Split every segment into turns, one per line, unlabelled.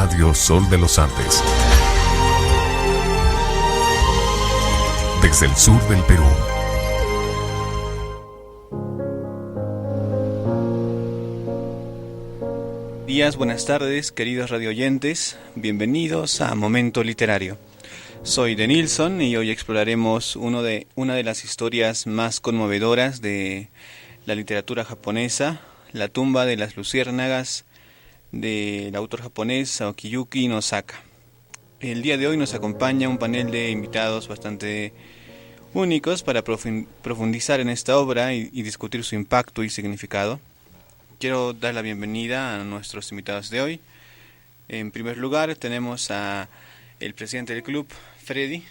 Radio Sol de los Andes. Desde el sur del Perú.
Buenas tardes, queridos radioyentes. Bienvenidos a Momento Literario. Soy de Nilsson y hoy exploraremos una de las historias más conmovedoras de la literatura japonesa, La tumba de las luciérnagas, del autor japonés Akiyuki Nosaka. El día de hoy nos acompaña un panel de invitados bastante únicos para profundizar en esta obra y discutir su impacto y significado. Quiero dar la bienvenida a nuestros invitados de hoy. En primer lugar tenemos a el presidente del club, Freddy.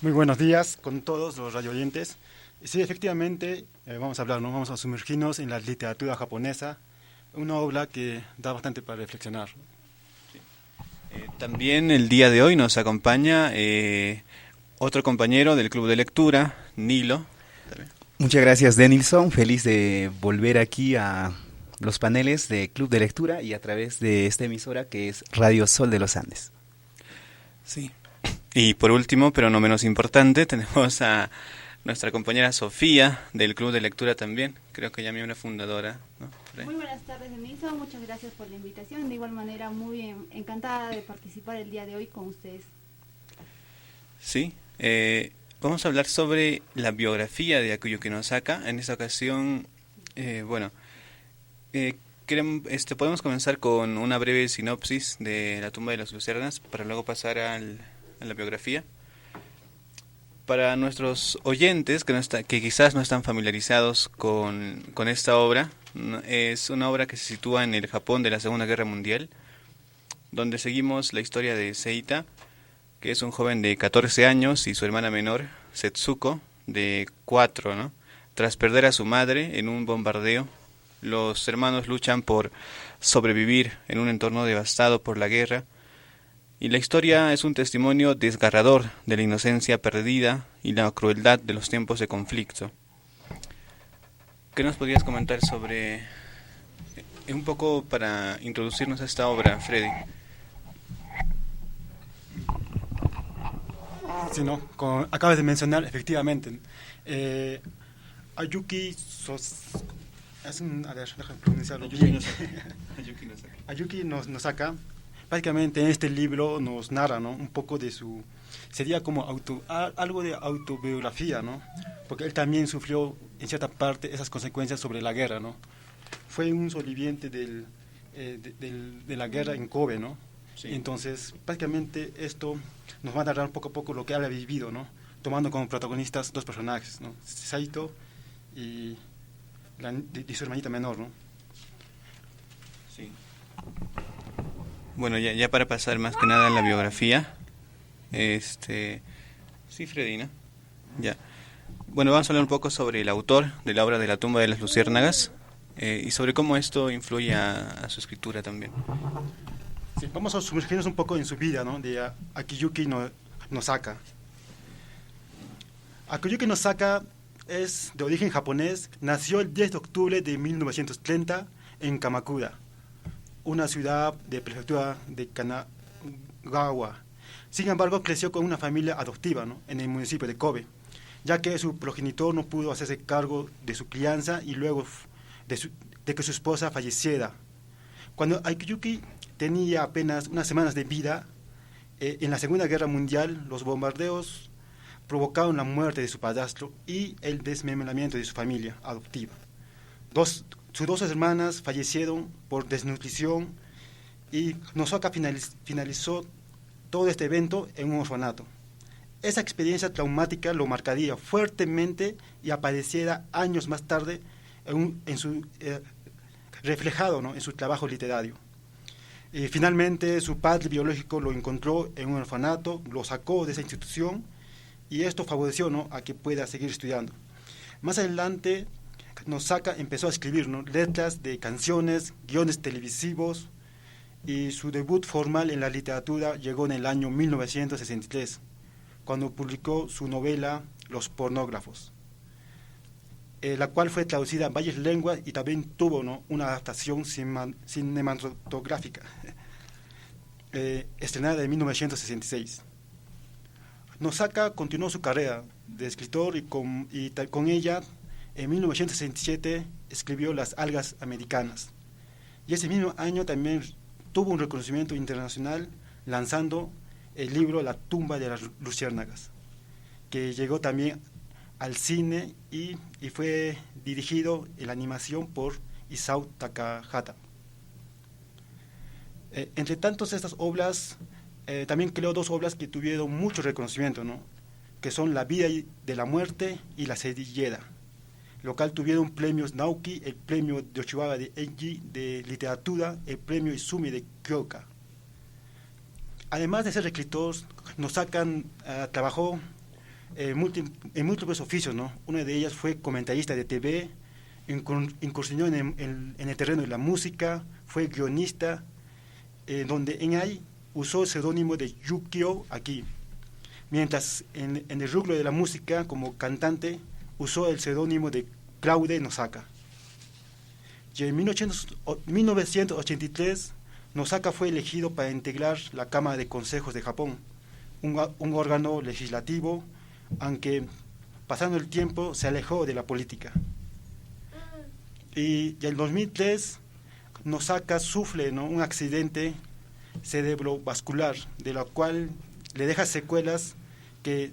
Muy buenos días con todos los radioyentes. Sí, efectivamente, vamos a hablar, ¿no? Vamos a sumergirnos en la literatura japonesa, una obra que da bastante para reflexionar.
Sí. También el día de hoy nos acompaña otro compañero del club de lectura, Nilo.
Muchas gracias, Denilson. Feliz de volver aquí a los paneles de Club de Lectura y a través de esta emisora que es Radio Sol de los Andes.
Sí. Y por último, pero no menos importante, tenemos a nuestra compañera Sofía del Club de Lectura también. Creo que ella es miembro fundadora, ¿no?
Muy buenas tardes, Denilson. Muchas gracias por la invitación. De igual manera, muy encantada de participar el día de hoy con ustedes.
Sí. Vamos a hablar sobre la biografía de Akiyuki Nosaka. En esta ocasión, podemos comenzar con una breve sinopsis de La tumba de las luciérnagas para luego pasar a la biografía. Para nuestros oyentes que quizás no están familiarizados con esta obra, es una obra que se sitúa en el Japón de la Segunda Guerra Mundial, donde seguimos la historia de Seita, que es un joven de 14 años, y su hermana menor, Setsuko, de 4, ¿no? Tras perder a su madre en un bombardeo, los hermanos luchan por sobrevivir en un entorno devastado por la guerra, y la historia es un testimonio desgarrador de la inocencia perdida y la crueldad de los tiempos de conflicto. ¿Qué nos podrías comentar sobre, un poco para introducirnos a esta obra, Freddy?
Sí, ¿no? Acabas de mencionar, efectivamente, Akiyuki Nosaka, prácticamente en este libro nos narra, ¿no? Un poco de sería como algo de autobiografía, ¿no? Porque él también sufrió en cierta parte esas consecuencias sobre la guerra, ¿no? Fue un sobreviviente de la guerra en Kobe, ¿no? Sí. Entonces, prácticamente esto nos va a narrar poco a poco lo que él ha vivido, ¿no? Tomando como protagonistas dos personajes, ¿no? Saito y su hermanita menor, ¿no?
Sí. Bueno, ya para pasar más que nada en la biografía, sí, Freddy, ¿no? Ya. Bueno, vamos a hablar un poco sobre el autor de la obra de La tumba de las luciérnagas y sobre cómo esto influye a su escritura también.
Sí, vamos a sumergirnos un poco en su vida, ¿no? De Akiyuki Nosaka. Akiyuki Nosaka es de origen japonés, nació el 10 de octubre de 1930 en Kamakura, una ciudad de prefectura de Kanagawa. Sin embargo, creció con una familia adoptiva, ¿no? En el municipio de Kobe, ya que su progenitor no pudo hacerse cargo de su crianza y luego de que su esposa falleciera. Cuando Akiyuki tenía apenas unas semanas de vida, en la Segunda Guerra Mundial, los bombardeos provocaron la muerte de su padrastro y el desmembramiento de su familia adoptiva. Sus dos hermanas fallecieron por desnutrición y Nosaka finalizó todo este evento en un orfanato. Esa experiencia traumática lo marcaría fuertemente y apareciera años más tarde reflejado, ¿no? En su trabajo literario. Finalmente, su padre biológico lo encontró en un orfanato, lo sacó de esa institución y esto favoreció, ¿no? A que pueda seguir estudiando. Más adelante, Nosaka empezó a escribir, ¿no? Letras de canciones, guiones televisivos, y su debut formal en la literatura llegó en el año 1963, cuando publicó su novela Los pornógrafos. la cual fue traducida a varias lenguas y también tuvo, ¿no?, una adaptación cinematográfica, estrenada en 1966. Nosaka continuó su carrera de escritor y con ella, en 1967, escribió Las algas americanas. Y ese mismo año también tuvo un reconocimiento internacional lanzando el libro La tumba de las luciérnagas, que llegó también al cine y fue dirigido en la animación por Isao Takahata. Entre tantos estas obras, también creó dos obras que tuvieron mucho reconocimiento, ¿no?, que son La vida de la muerte y La cerillera, lo cual tuvieron premios Naoki, el premio Yoshiwara de Eiji de literatura, el premio Izumi de Kyoka. Además de ser escritor, Nosaka trabajó en múltiples oficios, ¿no? Una de ellas fue comentarista de TV, incursionó en el terreno de la música, fue guionista, donde en ahí usó el seudónimo de Yukio Aki, mientras en el rubro de la música como cantante usó el seudónimo de Claude Nosaka. Y en 1983 Nosaka fue elegido para integrar la Cámara de Consejos de Japón, un órgano legislativo, aunque pasando el tiempo se alejó de la política. Y en 2003 Nosaka sufre, ¿no?, un accidente cerebrovascular, de lo cual le deja secuelas que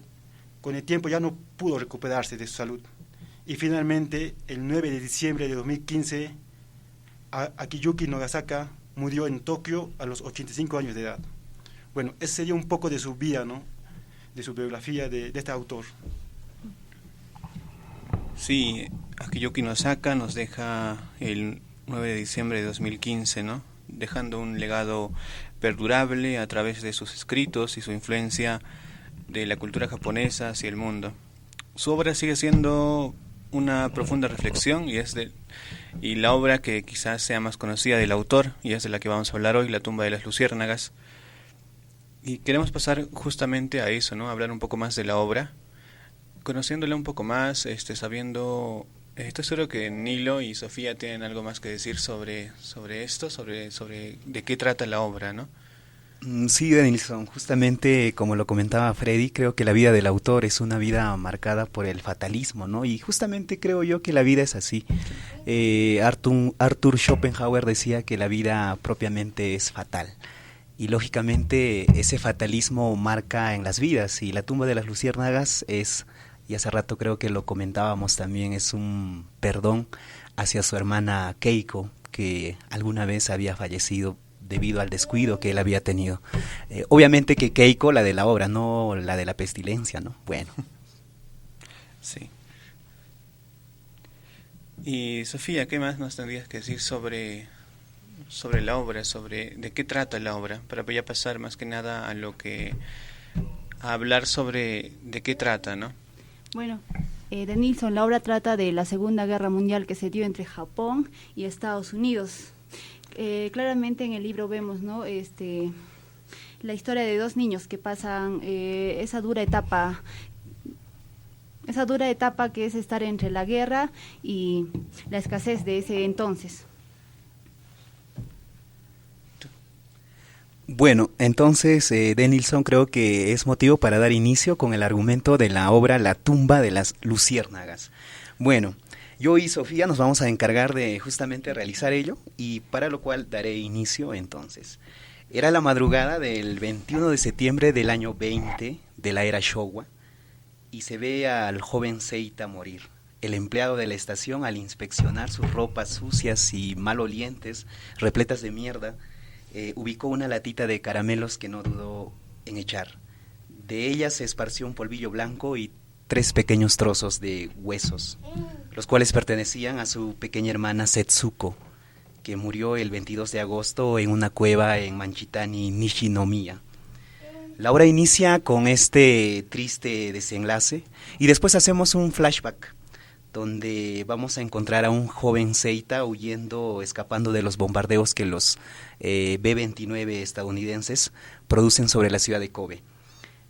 con el tiempo ya no pudo recuperarse de su salud. Y finalmente, el 9 de diciembre de 2015, Akiyuki Nagasaka murió en Tokio a los 85 años de edad. Bueno, ese sería un poco de su vida, ¿no?, de su biografía de este autor.
Sí, Akiyuki Nosaka nos deja el 9 de diciembre de 2015, ¿no?, dejando un legado perdurable a través de sus escritos y su influencia de la cultura japonesa hacia el mundo. Su obra sigue siendo una profunda reflexión y la obra que quizás sea más conocida del autor, y es de la que vamos a hablar hoy, La tumba de las luciérnagas. Y queremos pasar justamente a eso, ¿no?, hablar un poco más de la obra, conociéndola un poco más, sabiendo. Estoy seguro que Nilo y Sofía tienen algo más que decir sobre esto, sobre de qué trata la obra, ¿no?
Sí, Denilson, justamente como lo comentaba Freddy, creo que la vida del autor es una vida marcada por el fatalismo, ¿no? Y justamente creo yo que la vida es así. Arthur Schopenhauer decía que la vida propiamente es fatal. Y lógicamente ese fatalismo marca en las vidas, y La tumba de las luciérnagas es, y hace rato creo que lo comentábamos también, es un perdón hacia su hermana Keiko, que alguna vez había fallecido debido al descuido que él había tenido. Obviamente que Keiko, la de la obra, no la de la pestilencia, ¿no? Bueno.
Sí. Y Sofía, ¿qué más nos tendrías que decir sobre la obra, sobre de qué trata la obra, para ya pasar más que nada a hablar sobre de qué trata, ¿no?
Bueno, Denilson, la obra trata de la Segunda Guerra Mundial que se dio entre Japón y Estados Unidos. Claramente en el libro vemos, ¿no?, la historia de dos niños que pasan esa dura etapa que es estar entre la guerra y la escasez de ese entonces.
Bueno, entonces, Denilson, creo que es motivo para dar inicio con el argumento de la obra La tumba de las luciérnagas. Bueno, yo y Sofía nos vamos a encargar de justamente realizar ello, y para lo cual daré inicio entonces. Era la madrugada del 21 de septiembre del año 20 de la era Showa, y se ve al joven Seita morir. El empleado de la estación, al inspeccionar sus ropas sucias y malolientes, repletas de mierda, ubicó una latita de caramelos que no dudó en echar. De ella se esparció un polvillo blanco y 3 pequeños trozos de huesos, los cuales pertenecían a su pequeña hermana Setsuko, que murió el 22 de agosto en una cueva en Manchitani, Nishinomiya. La obra inicia con este triste desenlace y después hacemos un flashback donde vamos a encontrar a un joven Seita huyendo, escapando de los bombardeos que los B-29 estadounidenses producen sobre la ciudad de Kobe.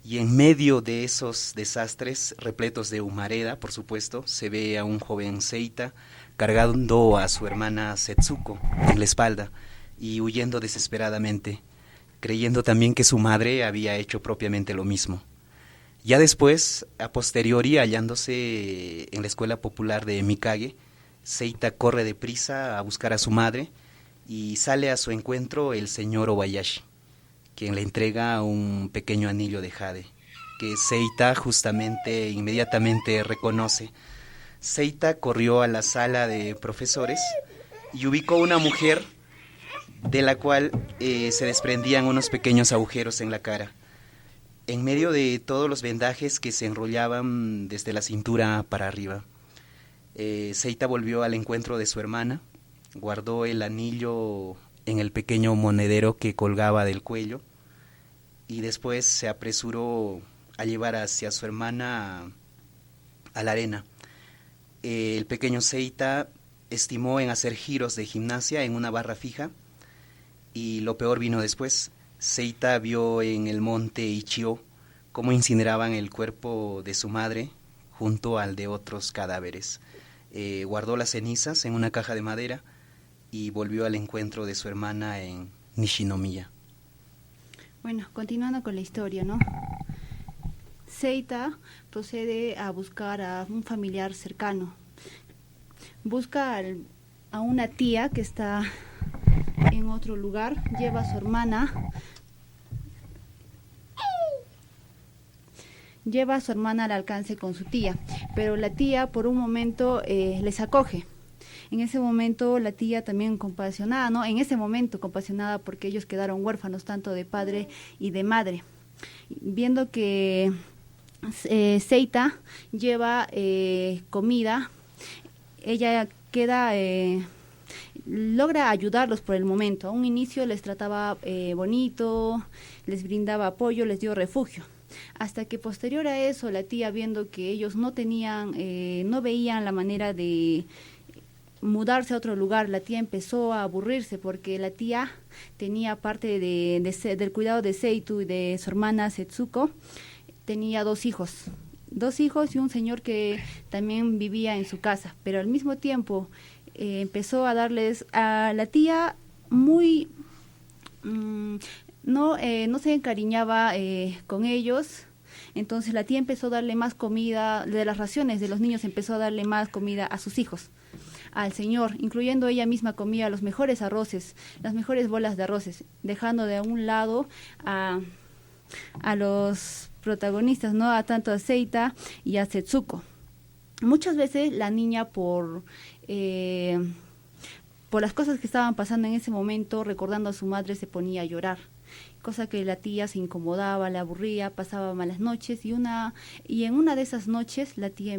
Y en medio de esos desastres, repletos de humareda, por supuesto, se ve a un joven Seita cargando a su hermana Setsuko en la espalda y huyendo desesperadamente, creyendo también que su madre había hecho propiamente lo mismo. Ya después, a posteriori, hallándose en la escuela popular de Mikage, Seita corre deprisa a buscar a su madre y sale a su encuentro el señor Obayashi, quien le entrega un pequeño anillo de jade, que Seita justamente inmediatamente reconoce. Seita corrió a la sala de profesores y ubicó una mujer de la cual se desprendían unos pequeños agujeros en la cara. En medio de todos los vendajes que se enrollaban desde la cintura para arriba, Seita volvió al encuentro de su hermana, guardó el anillo en el pequeño monedero que colgaba del cuello y después se apresuró a llevar hacia su hermana a la arena. El pequeño Seita estimó en hacer giros de gimnasia en una barra fija y lo peor vino después. Seita vio en el monte Ichio cómo incineraban el cuerpo de su madre junto al de otros cadáveres. Guardó las cenizas en una caja de madera y volvió al encuentro de su hermana en Nishinomiya.
Bueno, continuando con la historia, ¿no? Seita procede a buscar a un familiar cercano. Busca a una tía que está en otro lugar, lleva a su hermana. Lleva a su hermana al alcance con su tía, pero la tía por un momento les acoge. En ese momento la tía también compasionada, ¿no? En ese momento compasionada porque ellos quedaron huérfanos tanto de padre y de madre. Viendo que Seita lleva comida, ella logra ayudarlos por el momento. A un inicio les trataba bonito, les brindaba apoyo, les dio refugio. Hasta que posterior a eso, la tía, viendo que ellos no veían la manera de mudarse a otro lugar, la tía empezó a aburrirse porque la tía tenía parte del cuidado de Seitu y de su hermana Setsuko, tenía dos hijos y un señor que también vivía en su casa, pero al mismo tiempo empezó a darles a la tía muy no se encariñaba con ellos. Entonces la tía empezó a darle más comida, de las raciones de los niños empezó a darle más comida a sus hijos, al señor, incluyendo ella misma comía los mejores arroces, las mejores bolas de arroces, dejando de un lado a los protagonistas, ¿no? A tanto a Seita y a Setsuko. Muchas veces la niña por las cosas que estaban pasando en ese momento, recordando a su madre, se ponía a llorar, cosa que la tía se incomodaba, la aburría, pasaba malas noches y en una de esas noches la tía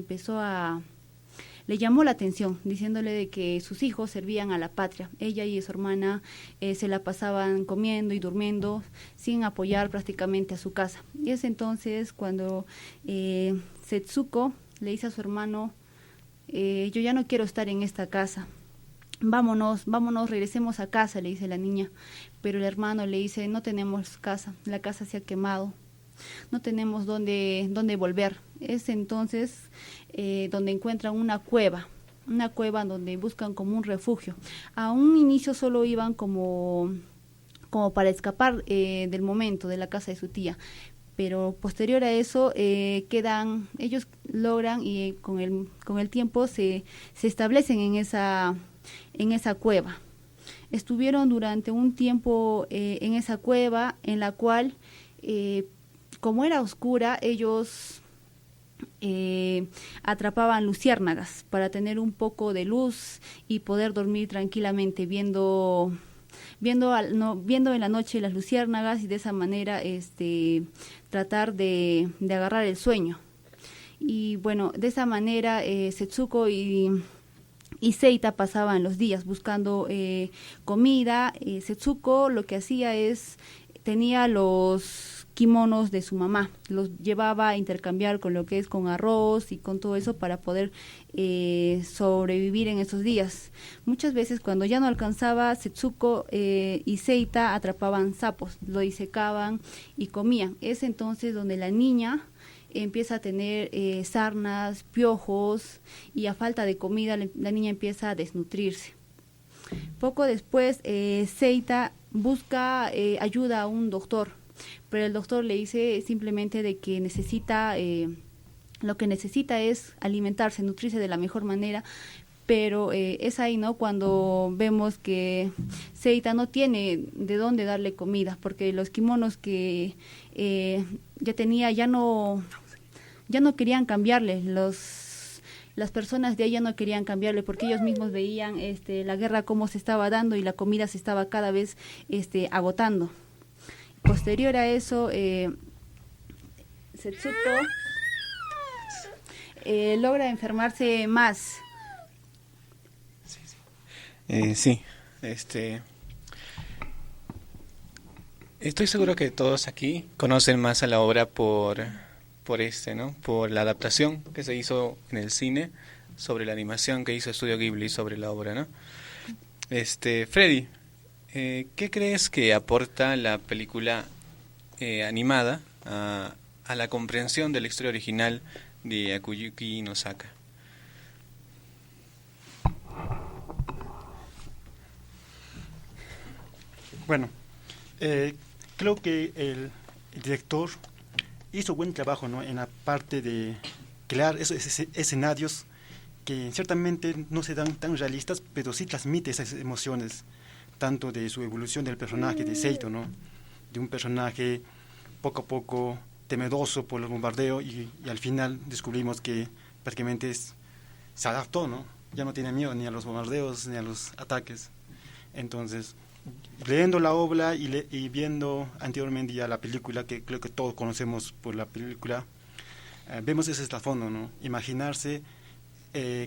le llamó la atención, diciéndole de que sus hijos servían a la patria. Ella y su hermana se la pasaban comiendo y durmiendo sin apoyar prácticamente a su casa. Y es entonces cuando Setsuko le dice a su hermano, yo ya no quiero estar en esta casa. Vámonos, regresemos a casa, le dice la niña. Pero el hermano le dice, no tenemos casa, la casa se ha quemado, no tenemos dónde volver. Es entonces donde encuentran una cueva donde buscan como un refugio. A un inicio solo iban como para escapar del momento de la casa de su tía, pero posterior a eso ellos logran y con el tiempo se establecen en esa cueva. Estuvieron durante un tiempo en esa cueva, en la cual, como era oscura, ellos atrapaban luciérnagas para tener un poco de luz y poder dormir tranquilamente viendo en la noche las luciérnagas y de esa manera tratar de agarrar el sueño. Y bueno, de esa manera Setsuko y Seita pasaban los días buscando comida. Setsuko lo que hacía tenía los kimonos de su mamá, los llevaba a intercambiar con lo que es con arroz y con todo eso para poder sobrevivir en esos días. Muchas veces cuando ya no alcanzaba, Setsuko y Seita atrapaban sapos, lo disecaban y comían. Es entonces donde la niña empieza a tener sarnas, piojos, y a falta de comida la niña empieza a desnutrirse. Poco después Seita busca ayuda a un doctor, pero el doctor le dice simplemente de que necesita, lo que necesita es alimentarse, nutrirse de la mejor manera, pero es ahí, ¿no?, cuando vemos que Seita no tiene de dónde darle comida, porque los kimonos que ya tenía ya no querían cambiarle, las personas de allá no querían cambiarle, porque ellos mismos veían la guerra cómo se estaba dando y la comida se estaba cada vez agotando. Posterior a eso, Setsuko logra enfermarse más.
Sí, estoy seguro que todos aquí conocen más a la obra por ¿no?, por la adaptación que se hizo en el cine, sobre la animación que hizo Estudio Ghibli sobre la obra, ¿no? Freddy, ¿qué crees que aporta la película animada a la comprensión de la historia original de Akuyuki Nosaka?
Bueno, creo que el director hizo buen trabajo, ¿no?, en la parte de crear esos escenarios que ciertamente no se dan tan realistas, pero sí transmite esas emociones, tanto de su evolución del personaje de Seito, ¿no?, de un personaje poco a poco temeroso por los bombardeos y al final descubrimos que prácticamente se adaptó, ¿no?, ya no tiene miedo ni a los bombardeos ni a los ataques. Entonces, leyendo la obra y viendo anteriormente ya la película, que creo que todos conocemos por la película, vemos ese trasfondo, ¿no? Imaginarse,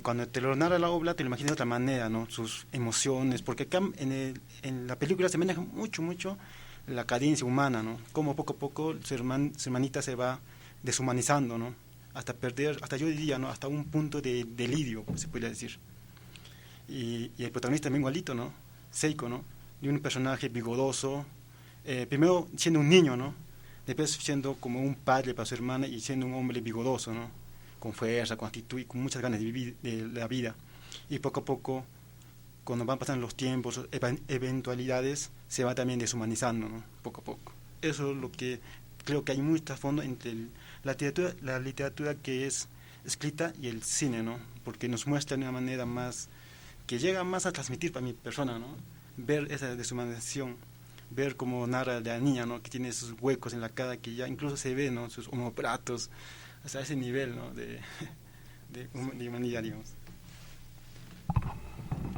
cuando te lo narra la obra, te lo imaginas de otra manera, ¿no?, sus emociones, porque acá en la película se maneja mucho la cadencia humana, ¿no?, como poco a poco su hermanita se va deshumanizando, ¿no?, hasta perder, hasta yo diría, ¿no?, hasta un punto de delirio, se podría decir. Y el protagonista también igualito, ¿no?, Seiko, ¿no?, de un personaje vigoroso, primero siendo un niño, ¿no?, después siendo como un padre para su hermana y siendo un hombre vigoroso, ¿no?, con fuerza, con actitud y con muchas ganas de vivir de la vida. Y poco a poco, cuando van pasando los tiempos, eventualidades, se va también deshumanizando, ¿no?, poco a poco. Eso es lo que creo que hay mucho trasfondo entre la literatura que es escrita y el cine, ¿no?, porque nos muestra de una manera más que llega más a transmitir para mi persona, ¿no?, ver esa deshumanización, ver cómo narra la niña, ¿no?, que tiene esos huecos en la cara que ya incluso se ve, ¿no?, sus omoplatos, hasta ese nivel, ¿no?, de humanidad, digamos.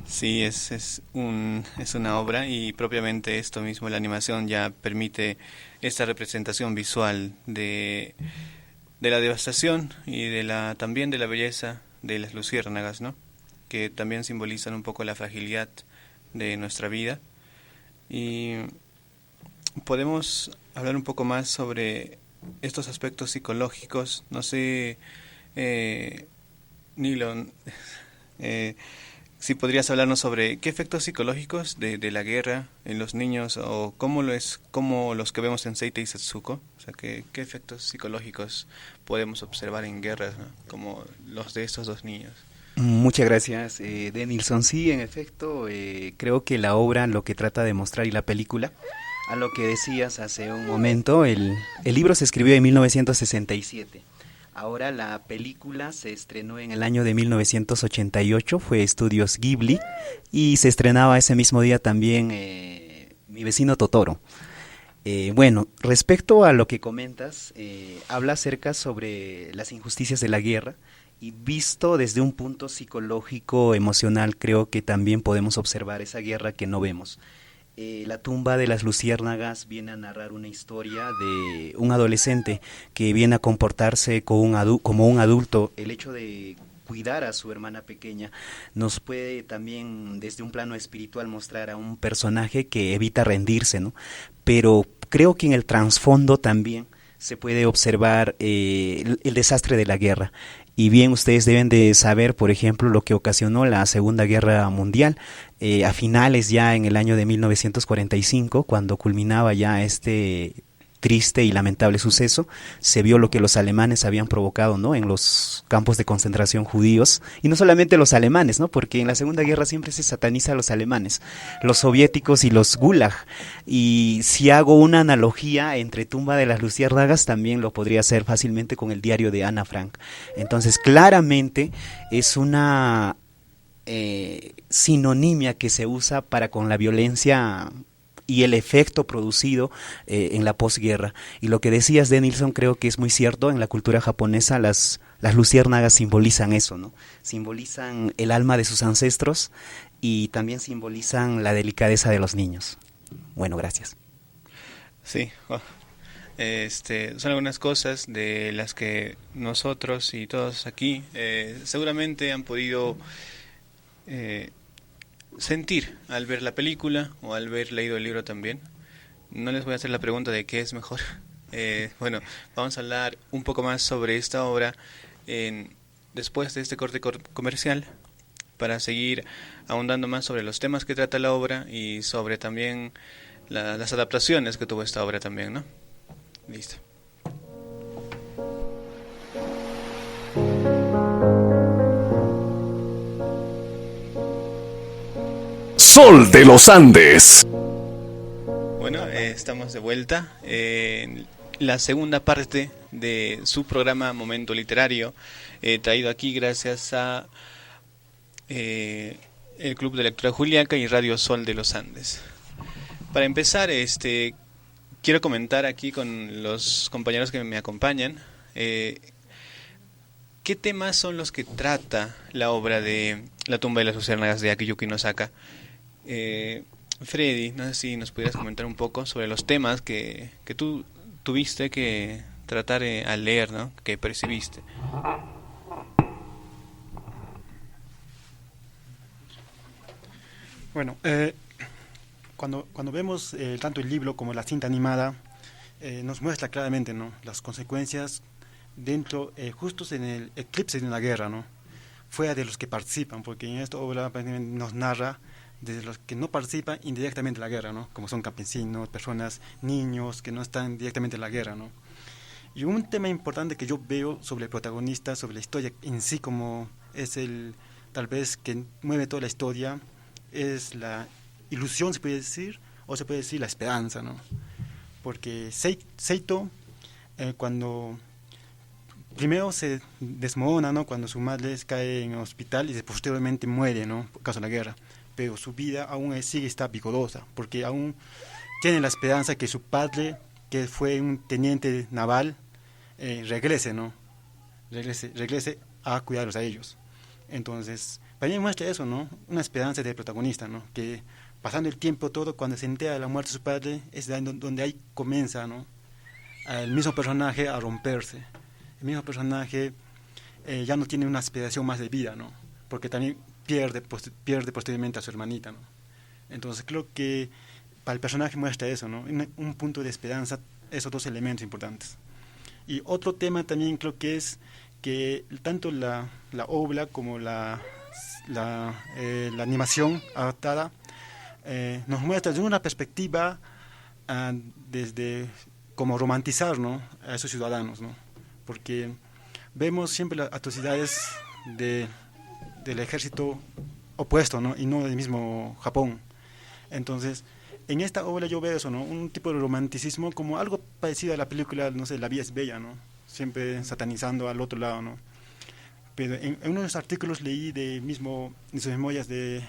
Sí, es una obra, y propiamente esto mismo, la animación ya permite esta representación visual de la devastación y también de la belleza de las luciérnagas, ¿no?, que también simbolizan un poco la fragilidad de nuestra vida. Y podemos hablar un poco más sobre estos aspectos psicológicos. No sé, Nilon, si podrías hablarnos sobre qué efectos psicológicos de la guerra en los niños, o cómo los que vemos en Seita y Setsuko, o sea, qué efectos psicológicos podemos observar en guerras, ¿no?, como los de estos dos niños.
Muchas gracias, Denilson. Sí, en efecto, creo que la obra lo que trata de mostrar, y la película, a lo que decías hace un momento, el libro se escribió en 1967. Ahora la película se estrenó en el año de 1988, fue Estudios Ghibli, y se estrenaba ese mismo día también Mi vecino Totoro. Bueno, respecto a lo que comentas, habla acerca sobre las injusticias de la guerra, y visto desde un punto psicológico, emocional, creo que también podemos observar esa guerra que no vemos. La tumba de las luciérnagas viene a narrar una historia de un adolescente que viene a comportarse como un adulto. El hecho de cuidar a su hermana pequeña nos puede también desde un plano espiritual mostrar a un personaje que evita rendirse, ¿no? Pero creo que en el trasfondo también se puede observar el desastre de la guerra. Y bien, ustedes deben de saber, por ejemplo, lo que ocasionó la Segunda Guerra Mundial, a finales ya en el año de 1945, cuando culminaba ya este triste y lamentable suceso, se vio lo que los alemanes habían provocado, ¿no?, en los campos de concentración judíos, y no solamente los alemanes, ¿no?, porque en la Segunda Guerra siempre se sataniza a los alemanes, los soviéticos y los gulag, y si hago una analogía entre Tumba de las Luciérnagas, también lo podría hacer fácilmente con el diario de Ana Frank. Entonces, claramente es una sinonimia que se usa para con la violencia y el efecto producido en la posguerra. Y lo que decías, Denilson, creo que es muy cierto. En la cultura japonesa las luciérnagas simbolizan eso, ¿no? Simbolizan el alma de sus ancestros y también simbolizan la delicadeza de los niños. Bueno, gracias.
Sí, son algunas cosas de las que nosotros y todos aquí seguramente han podido sentir al ver la película o al haber leído el libro también. No les voy a hacer la pregunta de qué es mejor. Bueno, vamos a hablar un poco más sobre esta obra después de este corte comercial, para seguir ahondando más sobre los temas que trata la obra y sobre también las adaptaciones que tuvo esta obra también, ¿no? Listo.
Sol de los Andes.
Bueno, estamos de vuelta en la segunda parte de su programa Momento Literario, traído aquí gracias a el Club de Lectura Juliaca y Radio Sol de los Andes. Para empezar, quiero comentar aquí con los compañeros que me acompañan qué temas son los que trata la obra de La tumba de las luciérnagas de Akiyuki Nosaka. Freddy, no sé si nos pudieras comentar un poco sobre los temas que tú tuviste que tratar al leer, ¿no?, que percibiste.
Bueno, cuando vemos tanto el libro como la cinta animada, nos muestra claramente, ¿no?, las consecuencias dentro, justos en el eclipse de una guerra, ¿no?, fuera de los que participan, porque en esta obra nos narra de los que no participan indirectamente en la guerra, ¿no?, como son campesinos, personas, niños que no están directamente en la guerra, ¿no? Y un tema importante que yo veo sobre el protagonista, sobre la historia en sí, como es tal vez que mueve toda la historia, es la ilusión, se puede decir, o se puede decir la esperanza, ¿no? Porque Seito, cuando primero se desmorona, ¿no?, cuando su madre cae en el hospital y posteriormente muere, ¿no?, por causa de la guerra, pero su vida aún sigue está vigorosa, porque aún tiene la esperanza que su padre, que fue un teniente naval, regrese, ¿no?, regrese a cuidarlos a ellos. Entonces, para mí muestra eso, ¿no?, una esperanza del protagonista, ¿no?, que pasando el tiempo todo, cuando se entera de la muerte de su padre, es donde ahí comienza, ¿no?, el mismo personaje a romperse. El mismo personaje ya no tiene una aspiración más de vida, ¿no?, porque también pierde posteriormente a su hermanita, ¿no? Entonces creo que para el personaje muestra eso, ¿no?, un punto de esperanza, esos dos elementos importantes. Y otro tema también creo que es que tanto la obra como la animación adaptada nos muestra desde una perspectiva desde como romantizar, ¿no?, a esos ciudadanos, ¿no?, porque vemos siempre las atrocidades del ejército opuesto, ¿no?, y no del mismo Japón. Entonces, en esta obra yo veo eso, ¿no?, un tipo de romanticismo como algo parecido a la película, no sé, La vida es bella, ¿no?, siempre satanizando al otro lado, ¿no? Pero en uno de los artículos leí de sus memorias de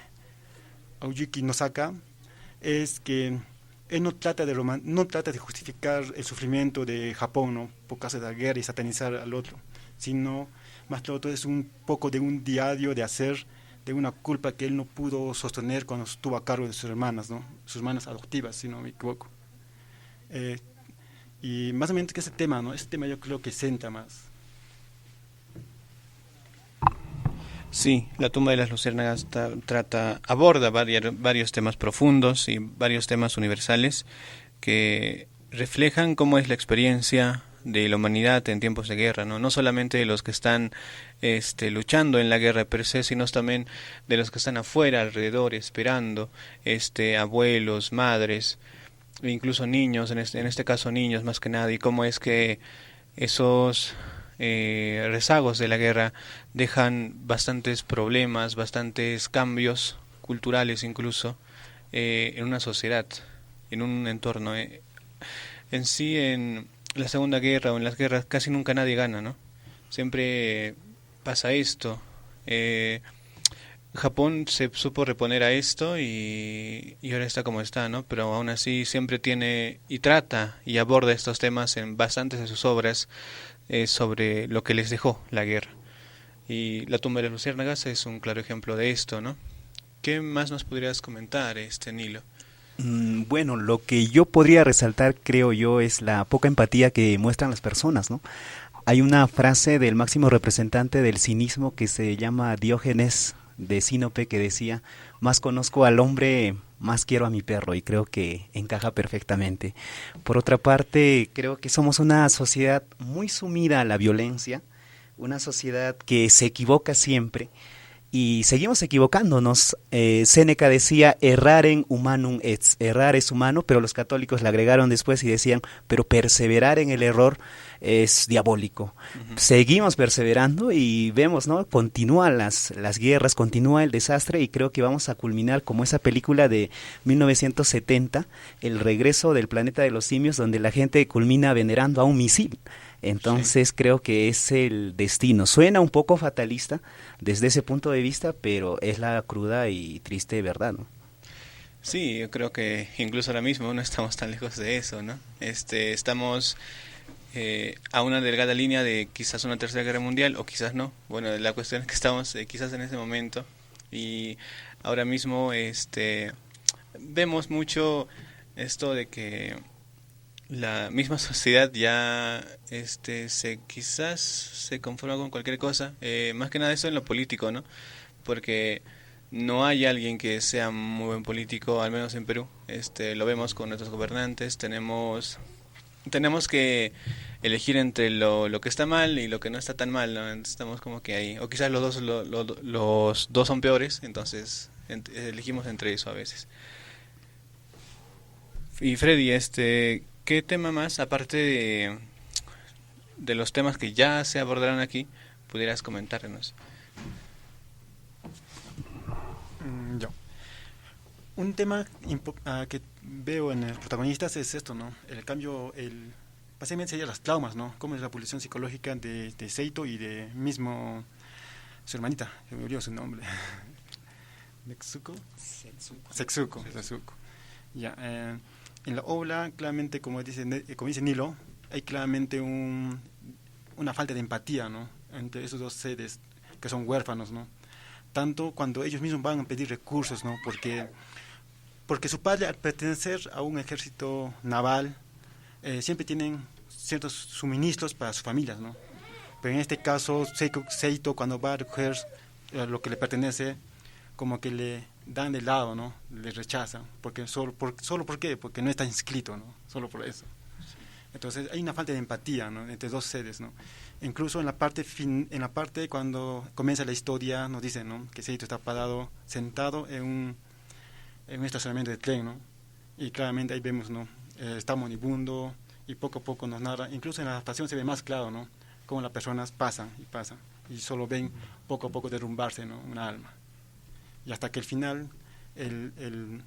Akiyuki Nosaka, es que él no trata de justificar el sufrimiento de Japón, ¿no?, por causa de la guerra y satanizar al otro, sino más que todo es un poco de un diario de hacer, de una culpa que él no pudo sostener cuando estuvo a cargo de sus hermanas, ¿no?, sus hermanas adoptivas, si no me equivoco. Y más o menos que ese tema, ¿no?, ese tema yo creo que centra más.
Sí, La tumba de las luciérnagas aborda varios temas profundos y varios temas universales que reflejan cómo es la experiencia de la humanidad en tiempos de guerra, ¿no? No solamente de los que están luchando en la guerra per se, sino también de los que están afuera, alrededor, esperando, abuelos, madres, e incluso niños, en este caso niños más que nada, y cómo es que esos rezagos de la guerra dejan bastantes problemas, bastantes cambios culturales incluso en una sociedad, en un entorno. En sí, en la Segunda Guerra o en las guerras casi nunca nadie gana, ¿no? Siempre pasa esto. Japón se supo reponer a esto y ahora está como está, ¿no? Pero aún así siempre tiene y trata y aborda estos temas en bastantes de sus obras sobre lo que les dejó la guerra. Y La tumba de las luciérnagas es un claro ejemplo de esto, ¿no? ¿Qué más nos podrías comentar, Nilo?
Bueno, lo que yo podría resaltar, creo yo, es la poca empatía que muestran las personas, ¿no? Hay una frase del máximo representante del cinismo que se llama Diógenes de Sinope, que decía: más conozco al hombre, más quiero a mi perro, y creo que encaja perfectamente. Por otra parte, creo que somos una sociedad muy sumida a la violencia, una sociedad que se equivoca siempre, y seguimos equivocándonos. Séneca decía: errarem humanum est, errar es humano, pero los católicos le agregaron después y decían: pero perseverar en el error es diabólico. Seguimos perseverando y vemos, ¿no? Continúan las guerras, continúa el desastre, y creo que vamos a culminar como esa película de 1970, El regreso del planeta de los simios, donde la gente culmina venerando a un misil. Entonces creo que es el destino. Suena un poco fatalista desde ese punto de vista, pero es la cruda y triste verdad, ¿no?
Sí, yo creo que incluso ahora mismo no estamos tan lejos de eso, ¿no? Estamos a una delgada línea de quizás una tercera guerra mundial o quizás no. Bueno, la cuestión es que estamos quizás en ese momento, y ahora mismo vemos mucho esto de que la misma sociedad ya quizás se conforma con cualquier cosa, más que nada eso en lo político, ¿no? Porque no hay alguien que sea muy buen político, al menos en Perú. Lo vemos con nuestros gobernantes. Tenemos que elegir entre lo que está mal y lo que no está tan mal, ¿no? Estamos como que ahí, o quizás los dos son peores, entonces elegimos entre eso a veces. Y Freddy, ¿qué tema más, aparte de los temas que ya se abordaron aquí, pudieras comentarnos?
Yo. Un tema que veo en los protagonistas es esto, ¿no? El cambio, básicamente sería las traumas, ¿no? Cómo es la evolución psicológica de Seito y de mismo su hermanita, que me olvidó su nombre. Setsuko. Ya, en la obra, claramente, como dice Nilo, hay claramente una falta de empatía, ¿no? Entre esos dos seres que son huérfanos, ¿no? Tanto cuando ellos mismos van a pedir recursos, ¿no? Porque su padre, al pertenecer a un ejército naval, siempre tienen ciertos suministros para sus familias, ¿no? Pero en este caso, Seito, cuando va a recoger lo que le pertenece, como que le dan de lado, ¿no? Le rechazan, ¿solo por qué? Porque no está inscrito, ¿no? Solo por eso. Entonces hay una falta de empatía, ¿no? Entre dos seres, ¿no? Incluso en la parte cuando comienza la historia nos dicen, ¿no? Que Seito está sentado en un estacionamiento de tren, ¿no? Y claramente ahí vemos, ¿no? Está moribundo, y poco a poco nos narra, incluso en la estación se ve más claro, ¿no? Cómo las personas pasan y solo ven poco a poco derrumbarse, ¿no? Una alma. Y hasta que al final el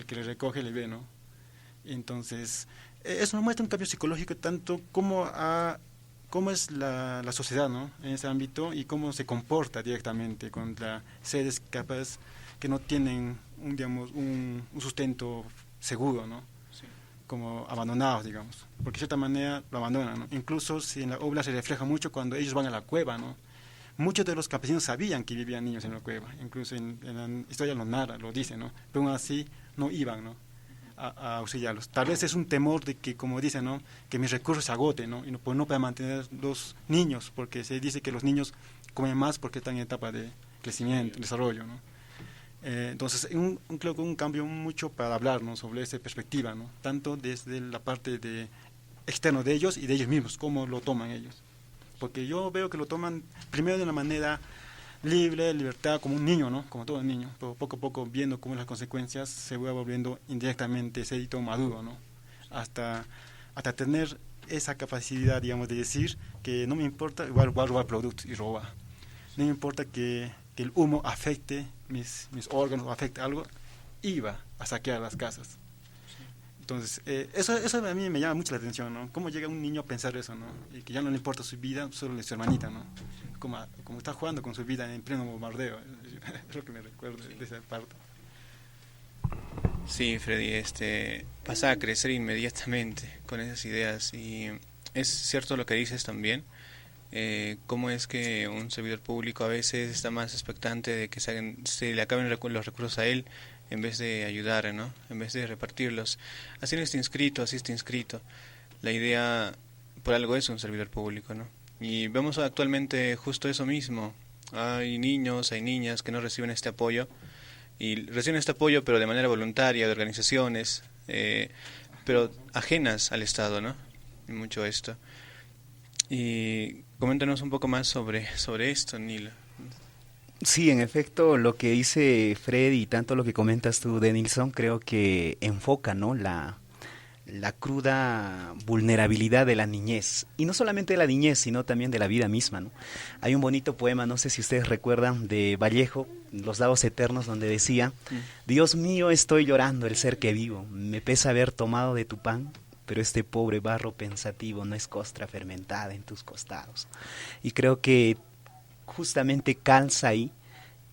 que le recoge le ve, ¿no? Entonces eso nos muestra un cambio psicológico, tanto cómo es la sociedad, ¿no? En ese ámbito, y cómo se comporta directamente contra seres capaz que no tienen un sustento seguro, ¿no? Sí. Como abandonados, digamos, porque de cierta manera lo abandonan, ¿no? Incluso si en la obra se refleja mucho cuando ellos van a la cueva, ¿no? Muchos de los campesinos sabían que vivían niños en la cueva, incluso en la historia lo narra, lo dice, ¿no? Pero aún así no iban, ¿no? A auxiliarlos. Tal vez es un temor de que, como dicen, ¿no? Que mis recursos se agoten, ¿no? Y no para mantener los niños, porque se dice que los niños comen más porque están en etapa de crecimiento, desarrollo, ¿no? Entonces, creo que un cambio mucho para hablar, ¿no?, sobre esa perspectiva, ¿no?, tanto desde la parte de externo de ellos y de ellos mismos, cómo lo toman ellos. Porque yo veo que lo toman primero de una manera libre, libertad, como un niño, ¿no?, como todo niño, pero poco a poco, viendo cómo las consecuencias, se va volviendo indirectamente cerdito maduro, ¿no?, hasta tener esa capacidad, digamos, de decir que no me importa, igual voy a robar productos y robar. No me importa que el humo afecte mis órganos o afecte algo, iba a saquear las casas. Entonces, eso a mí me llama mucho la atención, ¿no? Cómo llega un niño a pensar eso, ¿no? Y que ya no le importa su vida, solo de su hermanita, ¿no? Como está jugando con su vida en pleno bombardeo. Es lo que me recuerdo de esa parte.
Sí, Freddy, pasa a crecer inmediatamente con esas ideas, y es cierto lo que dices también. Cómo es que un servidor público a veces está más expectante de que se le acaben los recursos a él, en vez de ayudar, ¿no?, en vez de repartirlos. Así está inscrito. La idea, por algo, es un servidor público, ¿no? Y vemos actualmente justo eso mismo. Hay niños, hay niñas que no reciben este apoyo, y reciben este apoyo pero de manera voluntaria, de organizaciones, pero ajenas al Estado, ¿no? Y mucho esto. Y coméntanos un poco más sobre esto, Nilo.
Sí, en efecto, lo que dice Fred y tanto lo que comentas tú, Denilson, creo que enfoca, ¿no?, la cruda vulnerabilidad de la niñez. Y no solamente de la niñez, sino también de la vida misma, ¿no? Hay un bonito poema, no sé si ustedes recuerdan, de Vallejo, Los Lagos Eternos, donde decía: Dios mío, estoy llorando el ser que vivo, me pesa haber tomado de tu pan, pero este pobre barro pensativo no es costra fermentada en tus costados. Y creo que justamente calza ahí,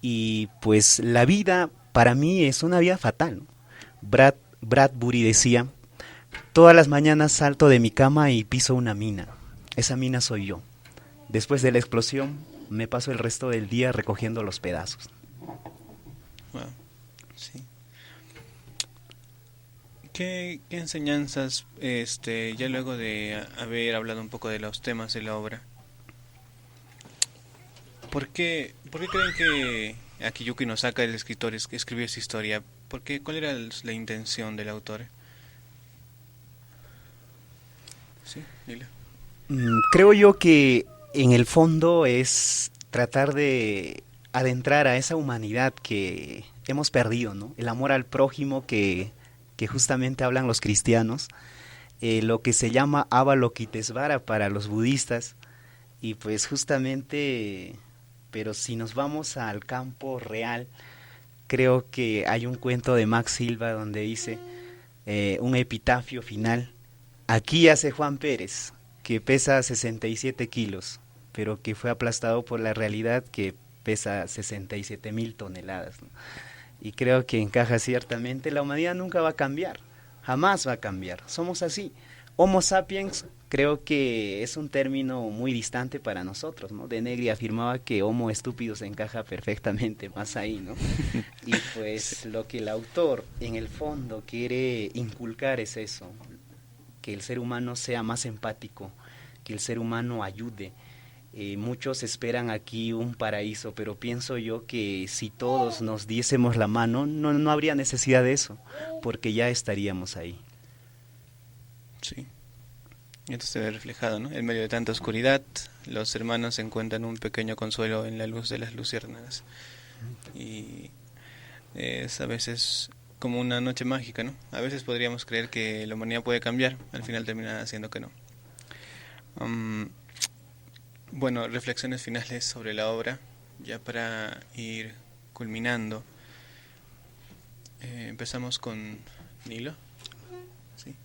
y pues la vida para mí es una vida fatal, ¿no? Bradbury decía: todas las mañanas salto de mi cama y piso una mina, esa mina soy yo. Después de la explosión me paso el resto del día recogiendo los pedazos.
Wow, sí. ¿Qué enseñanzas, ya luego de haber hablado un poco de los temas de la obra, ¿por qué creen que Akiyuki Nosaka, el escritor, escribió esta historia? ¿Cuál era la intención del autor? Sí, Lila.
Creo yo que en el fondo es tratar de adentrar a esa humanidad que hemos perdido, ¿no? El amor al prójimo que justamente hablan los cristianos, lo que se llama Avalokitesvara para los budistas, y pues justamente, pero si nos vamos al campo real, creo que hay un cuento de Max Silva donde dice, un epitafio final: aquí yace Juan Pérez, que pesa 67 kilos, pero que fue aplastado por la realidad que pesa 67,000 toneladas, ¿no? Y creo que encaja ciertamente. La humanidad nunca va a cambiar, jamás va a cambiar, somos así. Homo sapiens creo que es un término muy distante para nosotros, ¿no? De Negri afirmaba que Homo estúpido se encaja perfectamente más ahí, ¿no? Y pues lo que el autor en el fondo quiere inculcar es eso, que el ser humano sea más empático, que el ser humano ayude. Muchos esperan aquí un paraíso, pero pienso yo que si todos nos diésemos la mano, no habría necesidad de eso, porque ya estaríamos ahí.
Sí. Y esto se ve reflejado, ¿no? En medio de tanta oscuridad, los hermanos encuentran un pequeño consuelo en la luz de las luciérnagas. Y es a veces como una noche mágica, ¿no? A veces podríamos creer que la humanidad puede cambiar, al final termina haciendo que no. Bueno, reflexiones finales sobre la obra, ya para ir culminando. Empezamos con Nilo. ¿Sí?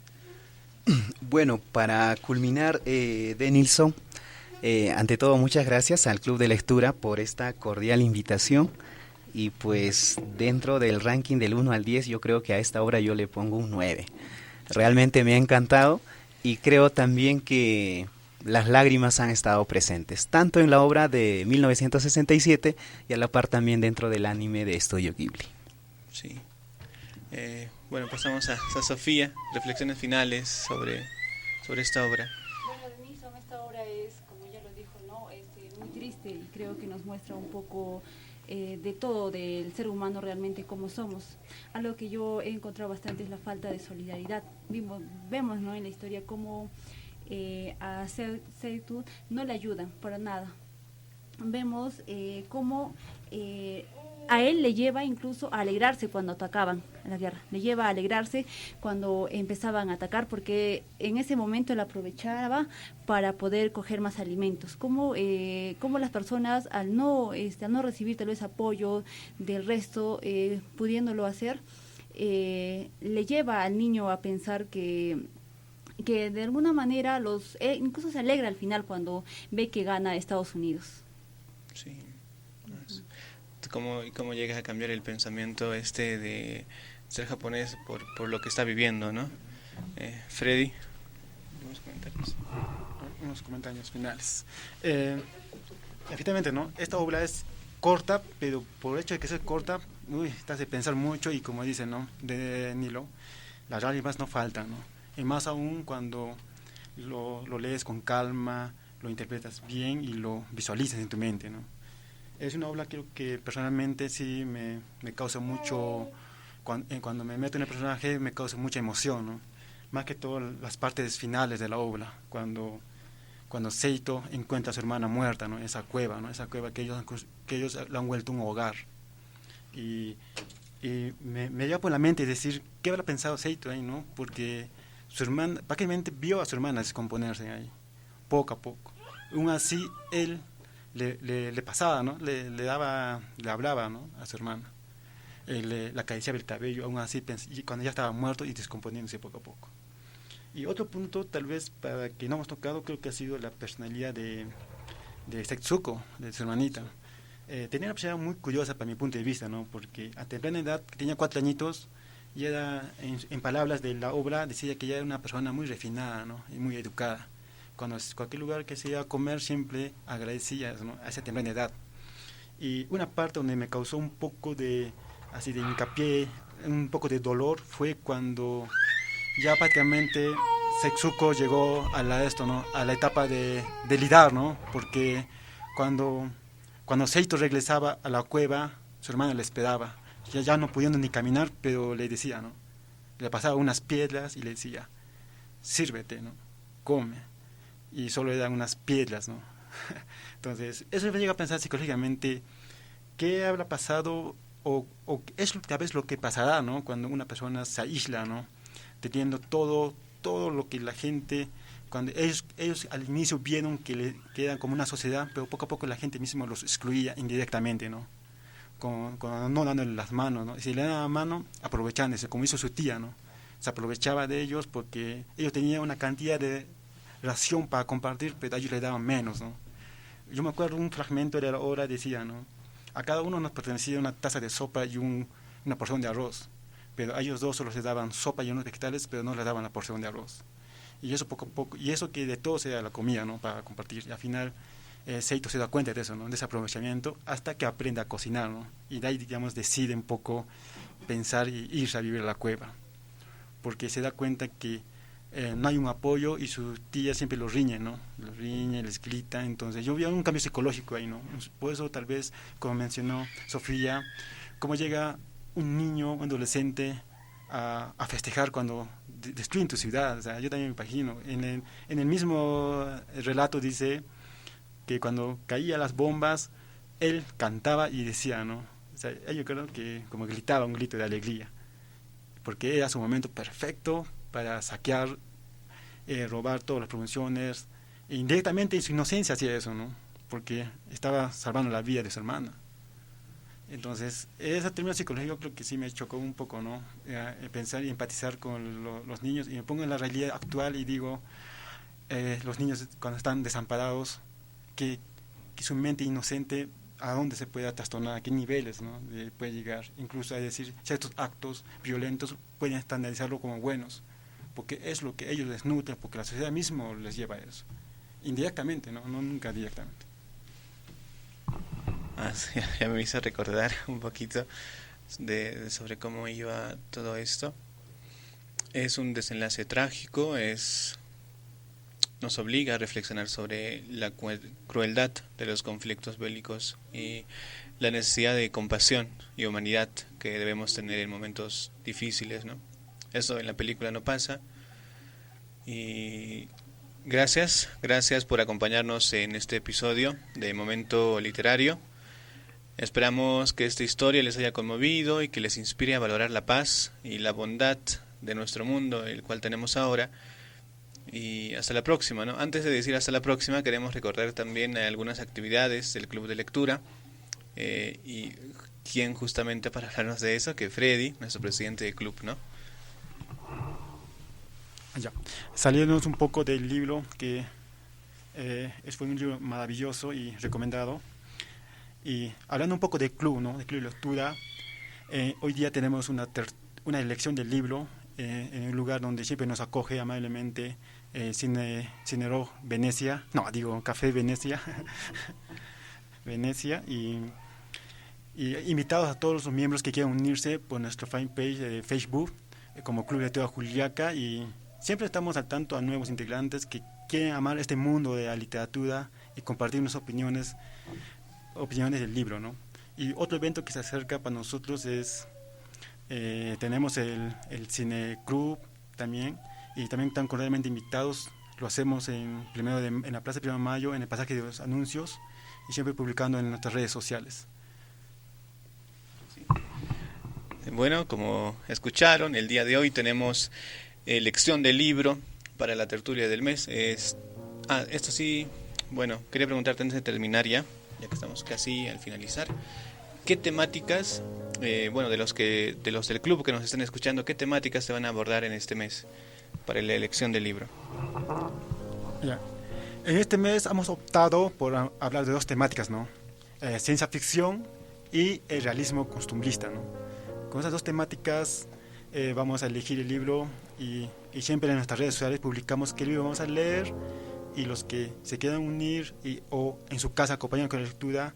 Bueno, para culminar, Denilson, ante todo muchas gracias al Club de Lectura por esta cordial invitación, y pues dentro del ranking del 1 al 10 yo creo que a esta obra yo le pongo un 9. Realmente me ha encantado, y creo también que las lágrimas han estado presentes, tanto en la obra de 1967 y a la par también dentro del anime de Estudio Ghibli.
Sí. Bueno, pasamos a Sofía, reflexiones finales sobre esta obra.
Bueno, Denilson, esta obra es, como ya lo dijo, ¿no? Muy triste, y creo que nos muestra un poco de todo, del ser humano realmente como somos. Algo que yo he encontrado bastante es la falta de solidaridad. Vemos, ¿no?, en la historia cómo a Seitu no le ayudan para nada. Vemos cómo a él le lleva incluso a alegrarse cuando atacaban en la guerra, le lleva a alegrarse cuando empezaban a atacar, porque en ese momento él aprovechaba para poder coger más alimentos. Como las personas al no recibir tal vez apoyo del resto, pudiéndolo hacer, le lleva al niño a pensar que de alguna manera incluso se alegra al final cuando ve que gana Estados Unidos.
Sí. ¿Cómo llegas a cambiar el pensamiento de ser japonés por lo que está viviendo, ¿no? Freddy,
unos comentarios finales. Efectivamente, ¿no? Esta obra es corta, pero por el hecho de que sea corta, te hace pensar mucho, y como dice, ¿no?, de Nilo, las lágrimas no faltan, ¿no? Y más aún cuando lo lees con calma, lo interpretas bien y lo visualizas en tu mente, ¿no? Es una obra que personalmente sí me causa mucho, cuando me meto en el personaje me causa mucha emoción, ¿no? Más que todo las partes finales de la obra, cuando Seito encuentra a su hermana muerta, ¿no?, esa cueva, ¿no?, esa cueva que ellos la han vuelto un hogar. Y me lleva por la mente decir, ¿qué habrá pensado Seito ahí, no? Porque su hermana, prácticamente vio a su hermana descomponerse ahí, poco a poco. Aún así, él le pasaba, ¿no?, le hablaba, ¿no?, a su hermana, le acariciaba el cabello, aún así cuando ya estaba muerto y descomponiéndose poco a poco. Y otro punto, tal vez, para que no hemos tocado, creo que ha sido la personalidad de Setsuko, de su hermanita. Tenía una personalidad muy curiosa para mi punto de vista, ¿no?, porque a temprana edad, que tenía 4 añitos, y era, en palabras de la obra, decía que ella era una persona muy refinada, ¿no?, y muy educada. Cuando cualquier lugar que se iba a comer siempre agradecía, ¿no?, a esa temprana edad. Y una parte donde me causó un poco de hincapié, un poco de dolor, fue cuando ya prácticamente Setsuko llegó a la etapa de lidar, ¿no?, porque cuando Seito regresaba a la cueva, su hermana le esperaba, ya no pudiendo ni caminar, pero le decía, ¿no?, le pasaba unas piedras y le decía, sírvete, ¿no?, come. Y solo eran unas piedras, ¿no? Entonces, eso me llega a pensar psicológicamente, ¿qué habrá pasado o es tal vez lo que pasará, ¿no?, cuando una persona se aísla, ¿no?, teniendo todo lo que la gente, cuando ellos al inicio vieron que eran como una sociedad, pero poco a poco la gente misma los excluía indirectamente, ¿no?, no dándole las manos, ¿no? Si le daban la mano, aprovechándose, como hizo su tía, ¿no?, se aprovechaba de ellos porque ellos tenían una cantidad de ración para compartir, pero a ellos le daban menos, ¿no? Yo me acuerdo un fragmento de la obra, decía, ¿no?, a cada uno nos pertenecía una taza de sopa y una porción de arroz, pero a ellos dos solo se daban sopa y unos vegetales, pero no les daban la porción de arroz. Y eso poco a poco, y eso que de todo sea la comida, ¿no?, para compartir. Y al final Seito se da cuenta de eso, ¿no?, de ese aprovechamiento, hasta que aprende a cocinar, ¿no?, y de ahí, digamos, decide un poco pensar y irse a vivir a la cueva, porque se da cuenta que no hay un apoyo y su tía siempre los riñe, ¿no?, les grita. Entonces yo vi un cambio psicológico ahí, ¿no? Por eso tal vez, como mencionó Sofía, cómo llega un niño, un adolescente a festejar cuando destruyen tu ciudad. O sea, yo también me imagino, en el mismo relato dice que cuando caían las bombas él cantaba y decía, ¿no?, o sea, yo creo que como gritaba un grito de alegría, porque era su momento perfecto para saquear, robar todas las provisiones, e indirectamente en su inocencia hacía eso, ¿no?, porque estaba salvando la vida de su hermana. Entonces, ese término psicológico creo que sí me chocó un poco, ¿no?, pensar y empatizar con los niños, y me pongo en la realidad actual y digo, los niños cuando están desamparados, que su mente inocente, a dónde se puede trastornar, a qué niveles, ¿no?, puede llegar, incluso a decir ciertos actos violentos pueden estandarizarlo como buenos, porque es lo que ellos les nutre, porque la sociedad misma les lleva a eso, indirectamente, no nunca directamente.
Sí, ya me hizo recordar un poquito sobre cómo iba todo esto. Es un desenlace trágico, es nos obliga a reflexionar sobre la crueldad de los conflictos bélicos y la necesidad de compasión y humanidad que debemos tener en momentos difíciles, ¿no? Eso en la película no pasa. Y gracias por acompañarnos en este episodio de Momento Literario. Esperamos que esta historia les haya conmovido y que les inspire a valorar la paz y la bondad de nuestro mundo, el cual tenemos ahora. Y hasta la próxima, ¿no? Antes de decir hasta la próxima, queremos recordar también algunas actividades del Club de Lectura. Y quién justamente para hablarnos de eso, que Freddy, nuestro presidente del club, ¿no?
Ya. Saliéndonos un poco del libro, que fue un libro maravilloso y recomendado. Y hablando un poco del club, ¿no? Del Club de Lectura, hoy día tenemos una elección del libro en un lugar donde siempre nos acoge amablemente Cinero Venecia, Café Venecia, Venecia, y invitados a todos los miembros que quieran unirse por nuestro fanpage de Facebook como Club de Lectura Juliaca, y siempre estamos al tanto a nuevos integrantes que quieren amar este mundo de la literatura y compartir unas opiniones del libro, ¿no? Y otro evento que se acerca para nosotros es tenemos el Cine Club también, y también están cordialmente invitados. Lo hacemos en la Plaza 1 de Mayo, en el pasaje de los anuncios, y siempre publicando en nuestras redes sociales.
Bueno, como escucharon, el día de hoy tenemos elección del libro para la tertulia del mes. Esto sí, bueno, quería preguntarte antes de terminar ya que estamos casi al finalizar, ¿qué temáticas, de los del club que nos están escuchando, qué temáticas se van a abordar en este mes para la elección del libro?
Ya. En este mes hemos optado por hablar de dos temáticas, ¿no? Ciencia ficción y el realismo costumbrista, ¿no? Con esas dos temáticas vamos a elegir el libro, y siempre en nuestras redes sociales publicamos qué libro vamos a leer, y los que se quieran unir o en su casa acompañan con la lectura,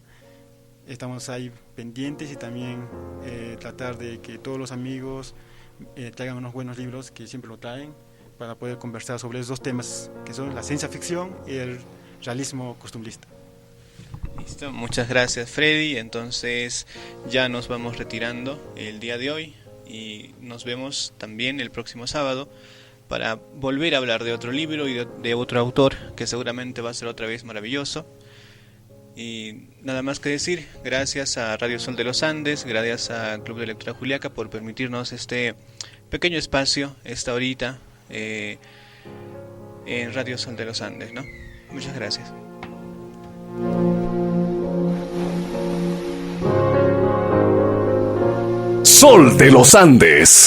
estamos ahí pendientes, y también tratar de que todos los amigos traigan unos buenos libros, que siempre lo traen, para poder conversar sobre esos dos temas, que son la ciencia ficción y el realismo costumbrista.
Listo, muchas gracias Freddy. Entonces ya nos vamos retirando el día de hoy, y nos vemos también el próximo sábado para volver a hablar de otro libro y de otro autor que seguramente va a ser otra vez maravilloso. Y nada más que decir, gracias a Radio Sol de los Andes, gracias a Club de Lectura Juliaca por permitirnos este pequeño espacio, esta horita en Radio Sol de los Andes, ¿no? Muchas gracias.
Sol de los Andes.